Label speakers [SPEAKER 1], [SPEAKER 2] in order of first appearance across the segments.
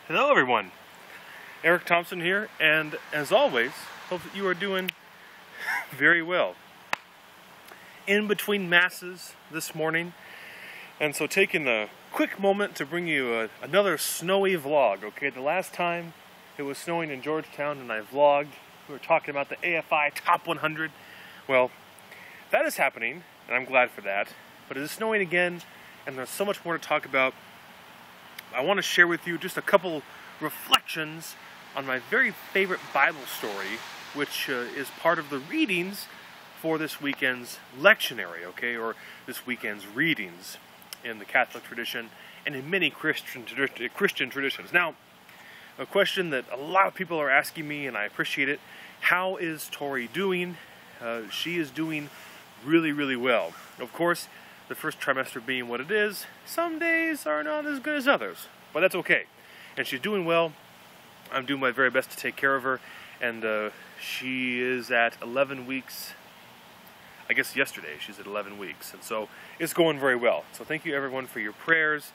[SPEAKER 1] Hello everyone, Eric Thompson here, and as always, hope that you are doing very well. In between masses this morning, and so taking a quick moment to bring you another snowy vlog, okay? The last time it was snowing in Georgetown and I vlogged, we were talking about the AFI Top 100. Well, that is happening, and I'm glad for that, but it is snowing again, and there's so much more to talk about. I want to share with you just a couple reflections on my very favorite Bible story, which is part of the readings for this weekend's lectionary, okay, or this weekend's readings in the Catholic tradition and in many Christian traditions. Now, a question that a lot of people are asking me, and I appreciate it: how is Tori doing? She is doing really, really well. Of course, the first trimester being what it is, some days are not as good as others, but that's okay. And she's doing well. I'm doing my very best to take care of her, and she is at 11 weeks. I guess yesterday she's at 11 weeks, and so it's going very well. So thank you everyone for your prayers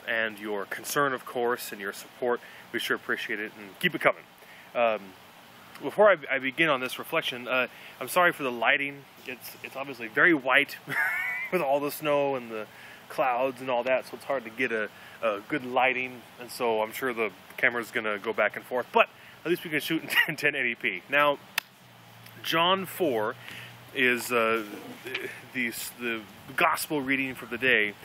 [SPEAKER 1] and your concern, of course, and your support. We sure appreciate it, and keep it coming. Before I begin on this reflection, I'm sorry for the lighting. It's obviously very white with all the snow and the clouds and all that, so it's hard to get a good lighting, and so I'm sure the camera's going to go back and forth, but at least we can shoot in 1080p. Now, John 4 is the gospel reading for the day,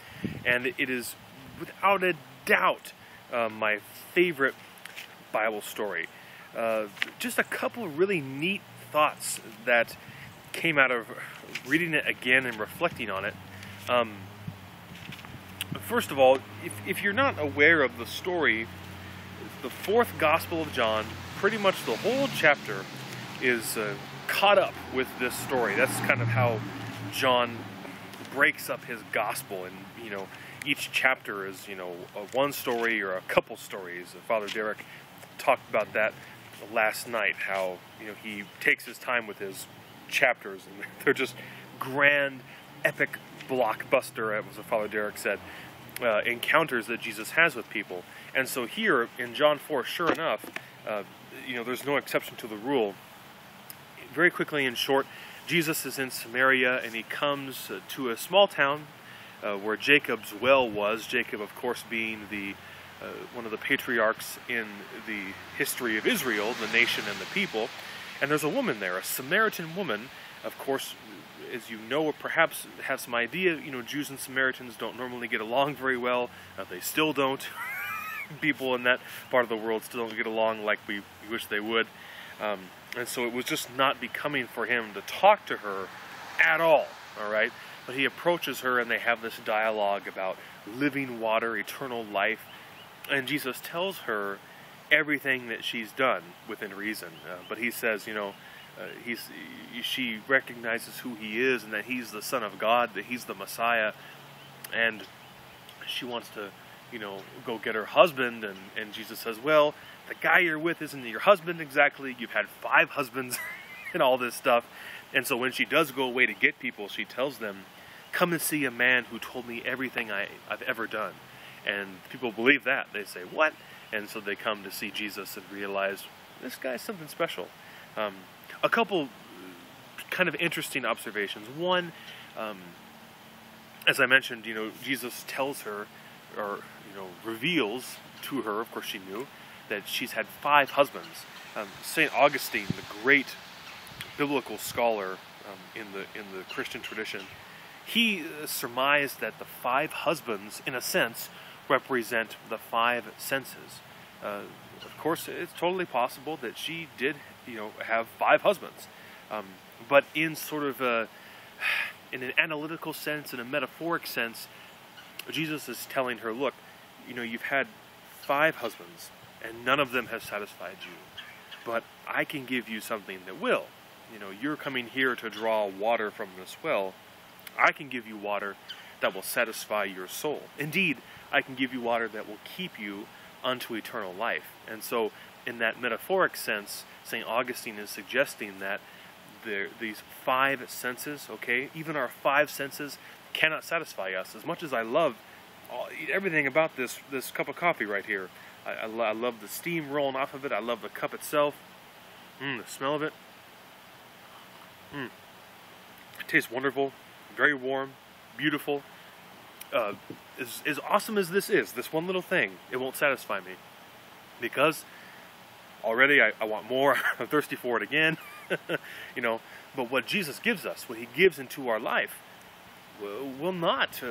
[SPEAKER 1] and it is without a doubt my favorite Bible story. Just a couple really neat thoughts that came out of reading it again and reflecting on it. First of all, if you're not aware of the story, the fourth Gospel of John, pretty much the whole chapter is caught up with this story. That's kind of how John breaks up his gospel, and each chapter is one story or a couple stories. Father Derek talked about that last night, how he takes his time with his chapters, and they're just grand, epic, blockbuster, as Father Derek said, encounters that Jesus has with people. And so here in John 4, sure enough, there's no exception to the rule. Very quickly and short, Jesus is in Samaria, and he comes to a small town where Jacob's well was. Jacob, of course, being one of the patriarchs in the history of Israel, the nation and the people. And there's a woman there, a Samaritan woman. Of course, as you know, or perhaps have some idea, Jews and Samaritans don't normally get along very well. They still don't. People in that part of the world still don't get along like we wish they would. And so it was just not becoming for him to talk to her at all right? But he approaches her, and they have this dialogue about living water, eternal life. And Jesus tells her everything that she's done within reason. But he says, she recognizes who he is, and that he's the Son of God, that he's the Messiah. And she wants to, go get her husband. And Jesus says, well, the guy you're with isn't your husband exactly. You've had 5 husbands and all this stuff. And so when she does go away to get people, she tells them, come and see a man who told me everything I've ever done. And people believe that. They say, what? And so they come to see Jesus and realize, this guy's something special. A couple kind of interesting observations. One, as I mentioned, Jesus tells her, or reveals to her, of course she knew, that she's had 5 husbands. St. Augustine, the great biblical scholar in the Christian tradition, he surmised that the 5 husbands, in a sense, represent the 5 senses. Of course, it's totally possible that she did, have 5 husbands. But in sort of in an analytical sense, in a metaphoric sense, Jesus is telling her, look, you've had 5 husbands, and none of them have satisfied you. But I can give you something that will. You're coming here to draw water from this well. I can give you water that will satisfy your soul. Indeed, I can give you water that will keep you unto eternal life. And so, in that metaphoric sense, St. Augustine is suggesting that these 5 senses, okay, even our 5 senses cannot satisfy us. As much as I love everything about this cup of coffee right here, I love the steam rolling off of it. I love the cup itself. The smell of it. It tastes wonderful. Very warm. Beautiful. As awesome as this is, this one little thing, it won't satisfy me. Because already I want more. I'm thirsty for it again. You know, but what Jesus gives us, what he gives into our life, will not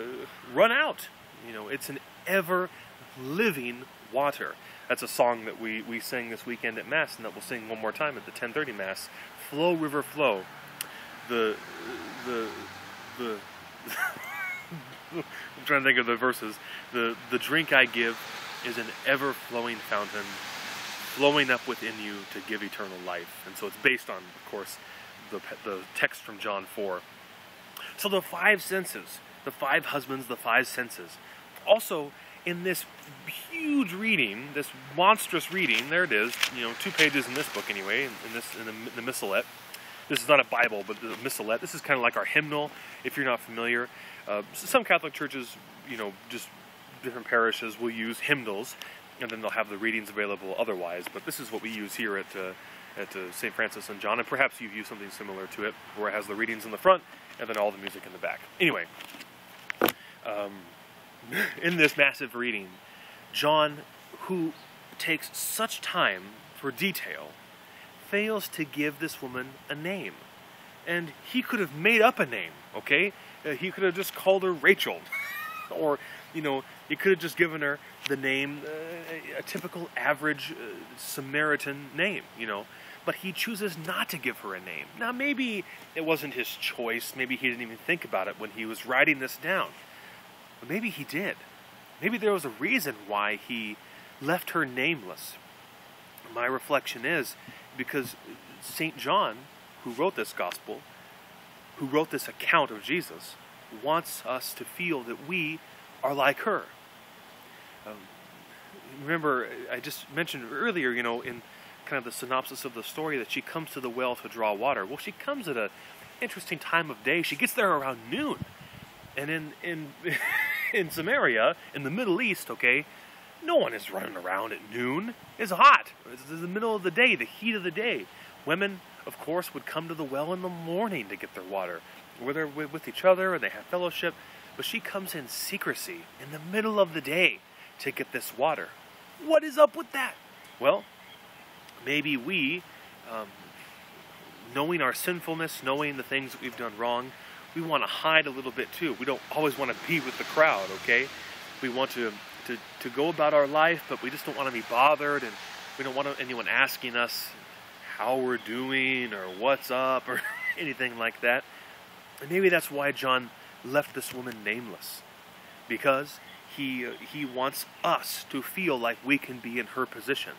[SPEAKER 1] run out. You know, it's an ever-living water. That's a song that we sang this weekend at Mass, and that we'll sing one more time at the 10:30 Mass. Flow, river, flow. I'm trying to think of the verses. The drink I give is an ever-flowing fountain, flowing up within you to give eternal life. And so it's based on, of course, the text from John 4. So the five senses, the five husbands, the five senses. Also, in this huge reading, this monstrous reading, there it is, 2 pages in this book anyway, in the missalette. This is not a Bible, but the missalette. This is kind of like our hymnal, if you're not familiar. Some Catholic churches, just different parishes will use hymnals, and then they'll have the readings available otherwise. But this is what we use here at St. Francis and John, and perhaps you've used something similar to it, where it has the readings in the front, and then all the music in the back. Anyway, in this massive reading, John, who takes such time for detail, fails to give this woman a name. And he could have made up a name, okay? He could have just called her Rachel. Or, he could have just given her the name, a typical average Samaritan name, But he chooses not to give her a name. Now, maybe it wasn't his choice. Maybe he didn't even think about it when he was writing this down. But maybe he did. Maybe there was a reason why he left her nameless. My reflection is because St. John, who wrote this gospel, who wrote this account of Jesus, wants us to feel that we are like her. Remember, I just mentioned earlier, in kind of the synopsis of the story, that she comes to the well to draw water. Well, she comes at an interesting time of day. She gets there around noon. And in Samaria, in the Middle East, okay, no one is running around at noon. It's hot. It's the middle of the day, the heat of the day. Women, of course, would come to the well in the morning to get their water, where they're with each other and they have fellowship. But she comes in secrecy in the middle of the day to get this water. What is up with that? Well, maybe we, knowing our sinfulness, knowing the things that we've done wrong, we want to hide a little bit too. We don't always want to be with the crowd, okay? We want to go about our life, but we just don't want to be bothered, and we don't want anyone asking us how we're doing or what's up or anything like that. And maybe that's why John left this woman nameless, because he wants us to feel like we can be in her position.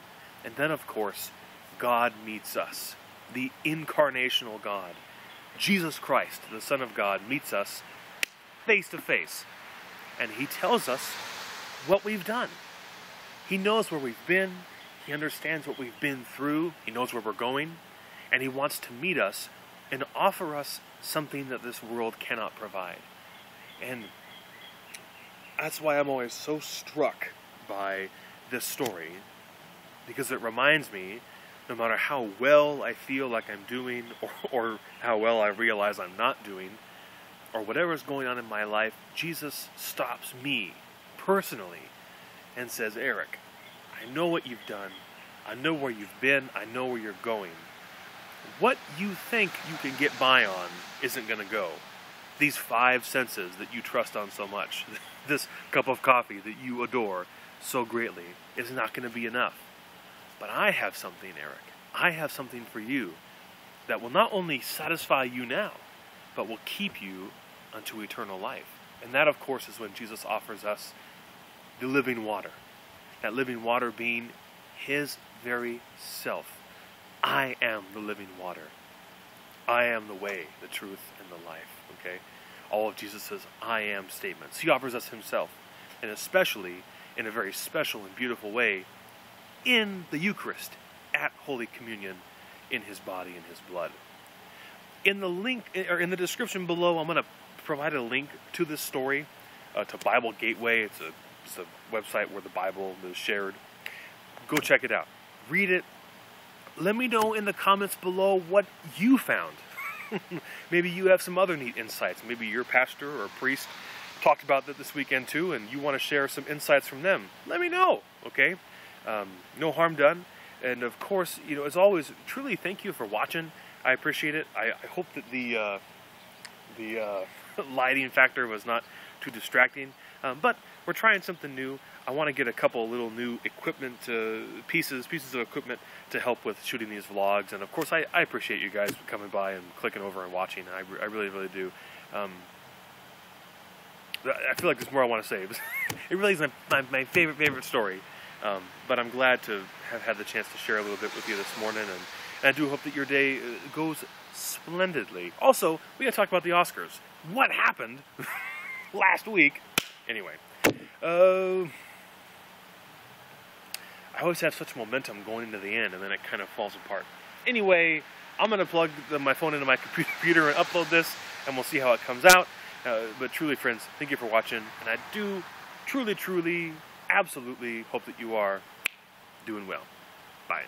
[SPEAKER 1] And then, of course, God meets us. The incarnational God, Jesus Christ, the Son of God, meets us face to face. And he tells us what we've done. He knows where we've been. He understands what we've been through. He knows where we're going. And he wants to meet us and offer us something that this world cannot provide. And that's why I'm always so struck by this story, because it reminds me, no matter how well I feel like I'm doing, or how well I realize I'm not doing, or whatever's going on in my life, Jesus stops me personally and says, Eric, I know what you've done. I know where you've been. I know where you're going. What you think you can get by on isn't going to go. These five senses that you trust on so much, this cup of coffee that you adore so greatly, is not going to be enough. But I have something, Eric. I have something for you that will not only satisfy you now, but will keep you unto eternal life. And that, of course, is when Jesus offers us the living water. That living water being his very self. I am the living water. I am the way, the truth, and the life. Okay? All of Jesus' I am statements. He offers us himself. And especially, in a very special and beautiful way, in the Eucharist, at Holy Communion, in his body and his blood. In the link, or in the description below, I'm going to provide a link to this story, to Bible Gateway. It's a website where the Bible is shared. go check it out. Read it. Let me know in the comments below what you found. Maybe you have some other neat insights. Maybe your pastor or priest talked about that this weekend too, and you want to share some insights from them. Let me know, okay? No harm done. And of course, you know, as always, truly thank you for watching. I appreciate it. I hope that the lighting factor was not too distracting. But we're trying something new. I want to get a couple little new equipment pieces of equipment to help with shooting these vlogs. And of course, I appreciate you guys coming by and clicking over and watching. I really, really do. I feel like there's more I want to say. It really is my favorite story. But I'm glad to have had the chance to share a little bit with you this morning. And I do hope that your day goes splendidly. Also, we got to talk about the Oscars. What happened last week? Anyway, I always have such momentum going into the end, and then it kind of falls apart. Anyway, I'm going to plug my phone into my computer and upload this, and we'll see how it comes out. But truly, friends, thank you for watching, and I do truly, absolutely hope that you are doing well. Bye.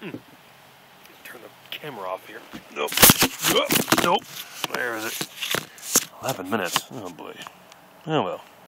[SPEAKER 1] Turn the camera off here. Nope. Nope. Where is it? 11 minutes. Oh boy. Oh well.